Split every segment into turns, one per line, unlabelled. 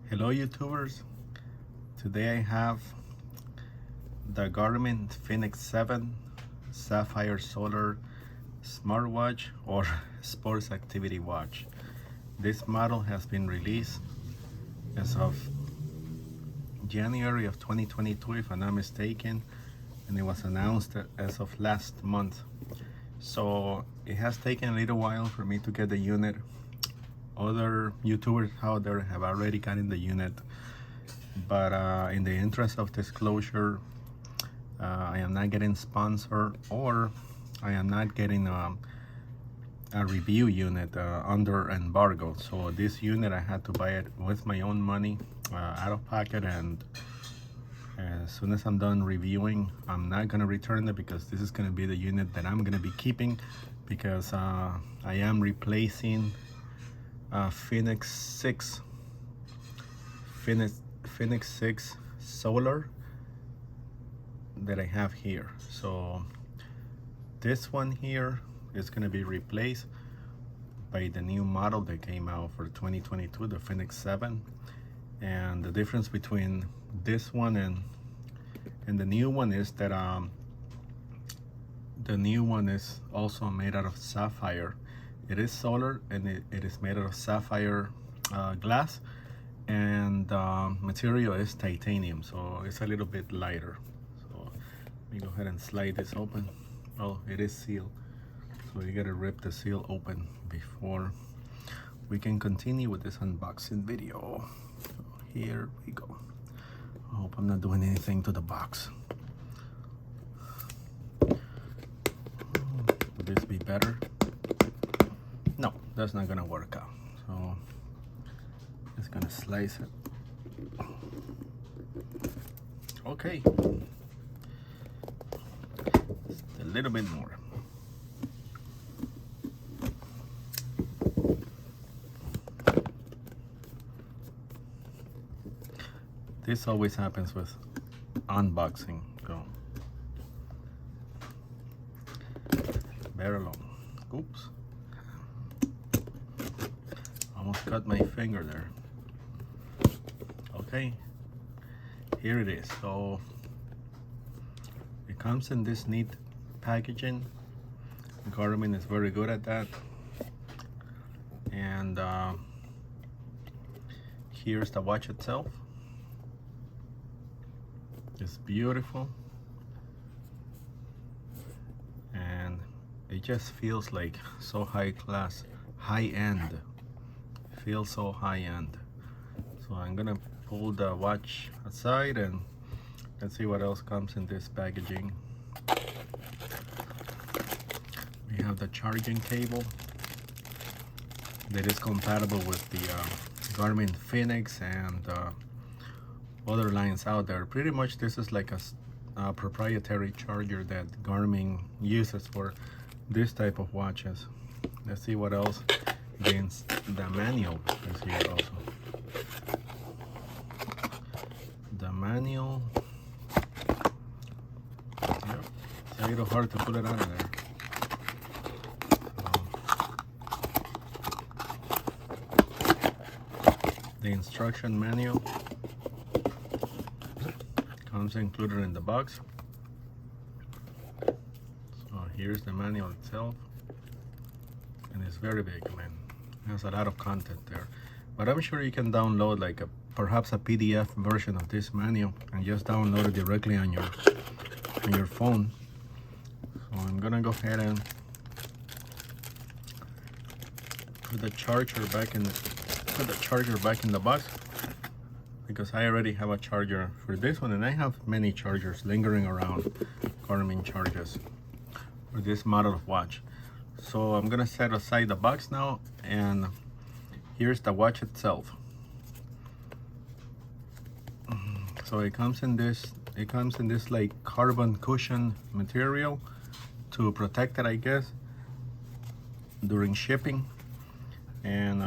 Hello YouTubers, today I have the Garmin Fenix 7 Sapphire Solar Smartwatch or Sports Activity Watch. This model has been released as of January of 2022 if I'm not mistaken, and it was announced as of last month. So it has taken a little while for me to get the unit. Other YouTubers out there have already gotten the unit, but in the interest of disclosure, I am not getting sponsored, or I am not getting a review unit under embargo. So this unit I had to buy it with my own money, out of pocket, and as soon as I'm done reviewing, I'm not gonna return it because this is gonna be the unit that I'm gonna be keeping, because I am replacing Fenix 6 Solar that I have here. So this one here is going to be replaced by the new model that came out for 2022, the Fenix 7. And the difference between this one and the new one is that the new one is also made out of sapphire. It is solar, and it is made out of sapphire glass, and material is titanium, so it's a little bit lighter. So let me go ahead and slide this open. Oh, it is sealed, so you gotta rip the seal open before we can continue with this unboxing video. So here we go. I hope I'm not doing anything to the box. Would this be better? No, that's not gonna work out. So it's gonna slice it. Okay, just a little bit more. This always happens with unboxing. Go very long. Oops. Almost cut my finger there. Okay, here it is. So it comes in this neat packaging. Garmin is very good at that. And here's the watch itself. It's beautiful, and it just feels like so high class, high end. Feels so high end. So I'm gonna pull the watch aside and let's see what else comes in this packaging. We have the charging cable that is compatible with the Garmin Fenix and other lines out there. Pretty much this is like a proprietary charger that Garmin uses for this type of watches. Let's see what else. The manual is here also. The manual. Yep. It's a little hard to pull it out of there. The instruction manual comes included in the box. So here's the manual itself, and it's very big, man. Has a lot of content there, but I'm sure you can download like perhaps a PDF version of this manual and just download it directly on your phone. So I'm gonna go ahead and put the charger back in the box, because I already have a charger for this one, and I have many chargers lingering around, Garmin chargers, for this model of watch. So I'm gonna set aside the box now, and here's the watch itself. So it comes in this like carbon cushion material to protect it, I guess, during shipping. And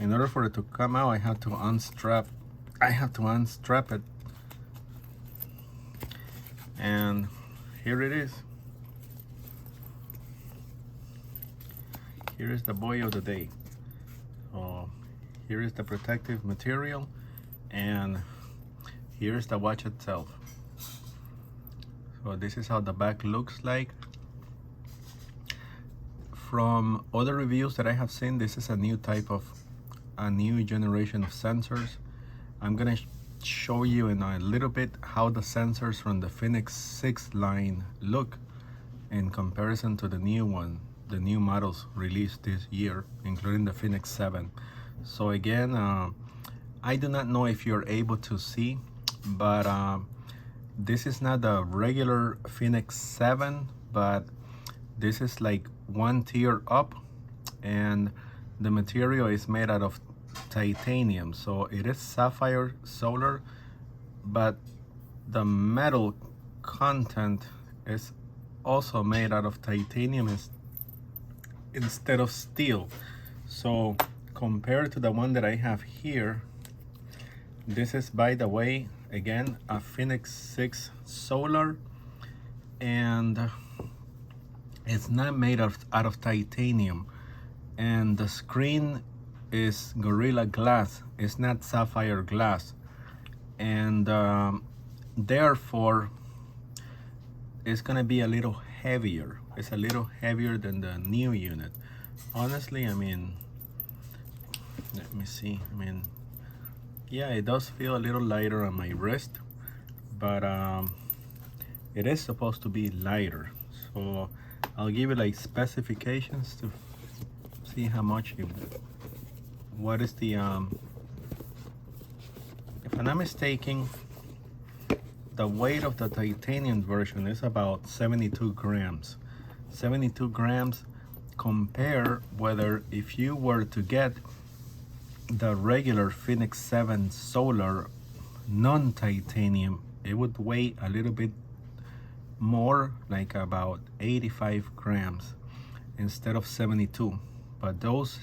in order for it to come out, I have to unstrap it, and here it is. Here is the boy of the day. So here is the protective material, And here's the watch itself. So this is how the back looks like. From other reviews that I have seen, this is a new generation of sensors. I'm gonna show you in a little bit how the sensors from the Fenix 6 line look in comparison to the new models released this year, including the Fenix 7. So again, I do not know if you're able to see, but this is not the regular Fenix 7, but this is like one tier up, and the material is made out of titanium. So it is sapphire solar, but the metal content is also made out of titanium instead of steel. So compared to the one that I have here, this is, by the way, again, a Fenix 6 solar, and it's not made out of titanium, and the screen is Gorilla Glass. It's not sapphire glass, and therefore it's gonna be a little heavier. It's a little heavier than the new unit. Honestly, I mean, let me see. I mean, yeah, it does feel a little lighter on my wrist, but it is supposed to be lighter. So I'll give it like specifications to see how much what is the if I'm not mistaken, the weight of the titanium version is about 72 grams. 72 grams. Compare whether if you were to get the regular Fenix 7 solar non-titanium, it would weigh a little bit more, like about 85 grams instead of 72. But those,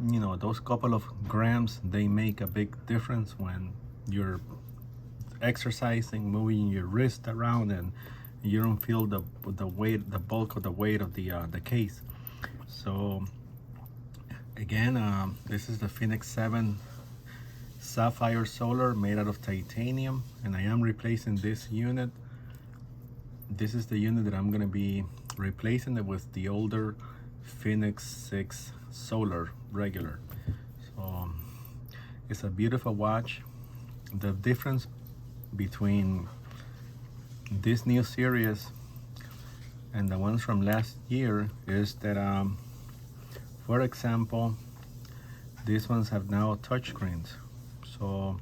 you know, those couple of grams, they make a big difference when you're exercising, moving your wrist around, and you don't feel the weight, the bulk of the weight of the case. So again, this is the Fenix 7 sapphire solar made out of titanium, and I am replacing this unit. This is the unit that I'm gonna be replacing it with, the older Fenix 6 solar regular. So it's a beautiful watch. The difference between this new series and the ones from last year is that for example, these ones have now touchscreens. So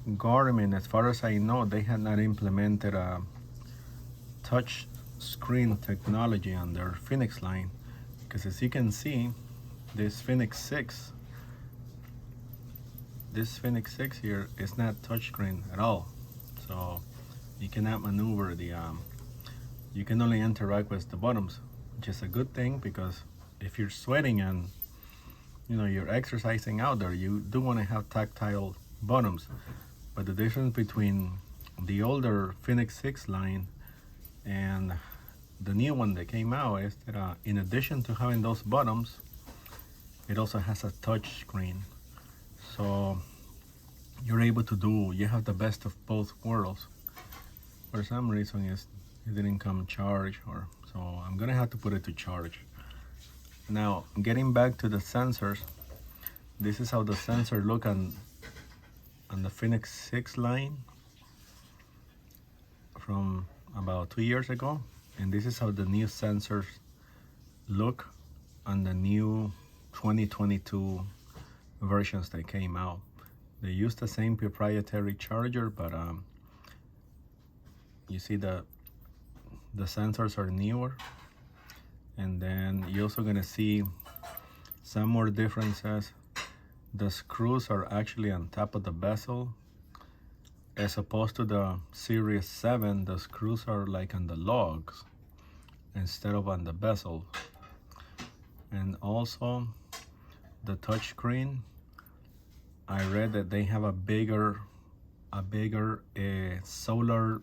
Garmin, as far as I know, they had not implemented a touch screen technology on their Fenix line, because as you can see, this Fenix 6 here is not touchscreen at all. So you cannot maneuver the you can only interact with the buttons, which is a good thing, because if you're sweating and you know you're exercising out there, you do want to have tactile buttons. But the difference between the older Fenix 6 line and the new one that came out is that in addition to having those buttons, it also has a touch screen. So you're able to you have the best of both worlds. For some reason it didn't come charged, or so I'm gonna have to put it to charge. Now, getting back to the sensors, this is how the sensor look on the Fenix 6 line from about 2 years ago, and this is how the new sensors look on the new 2022 versions that came out. They use the same proprietary charger, but you see the sensors are newer, and then you're also gonna see some more differences. The screws are actually on top of the bezel, as opposed to the Series 7. The screws are like on the lugs instead of on the bezel. And also the touchscreen, I read that they have a bigger solar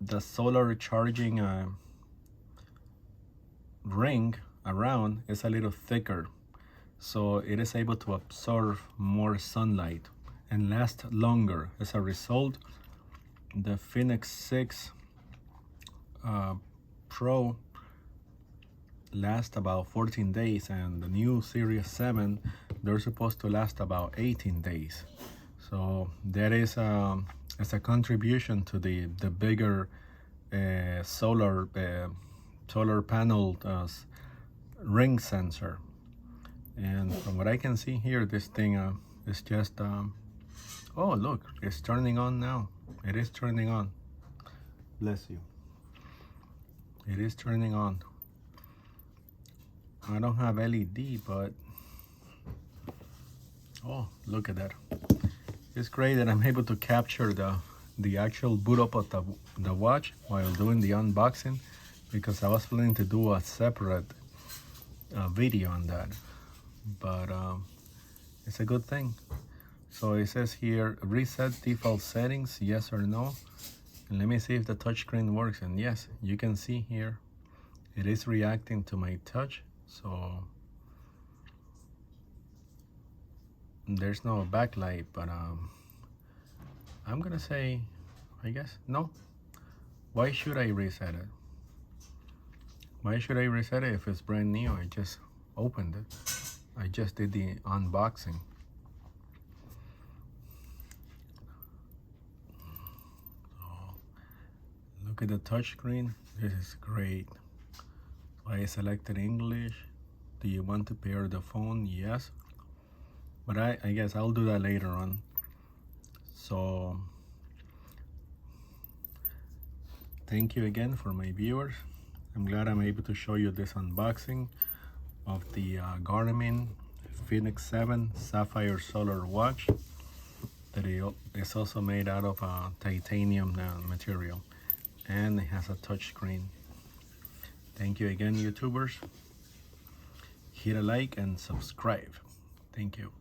the solar charging ring around is a little thicker. so it is able to absorb more sunlight and last longer. As a result, the Fenix 6 Pro lasts about 14 days, and the new Series 7, they're supposed to last about 18 days. So that is as a contribution to the bigger solar panel ring sensor. And from what I can see here, this thing is just oh look, it's turning on now. It is turning on. Bless you. It is turning on. I don't have LED, but oh, look at that. It's great that I'm able to capture the actual boot up of the watch while doing the unboxing, because I was planning to do a separate video on that, but it's a good thing. So it says here, reset default settings, yes or no. And let me see if the touchscreen works. And yes, you can see here it is reacting to my touch. So there's no backlight, but I'm gonna say, I guess no. Why should I reset it? Why should I reset it if it's brand new? I just opened it. I just did the unboxing. So look at the touchscreen. This is great. I selected English. Do you want to pair the phone? Yes. But I guess I'll do that later on. So thank you again for my viewers. I'm glad I'm able to show you this unboxing of the Garmin Fenix 7 Sapphire solar watch that is also made out of titanium material, and it has a touch screen. Thank you again, YouTubers. Hit a like and subscribe. Thank you.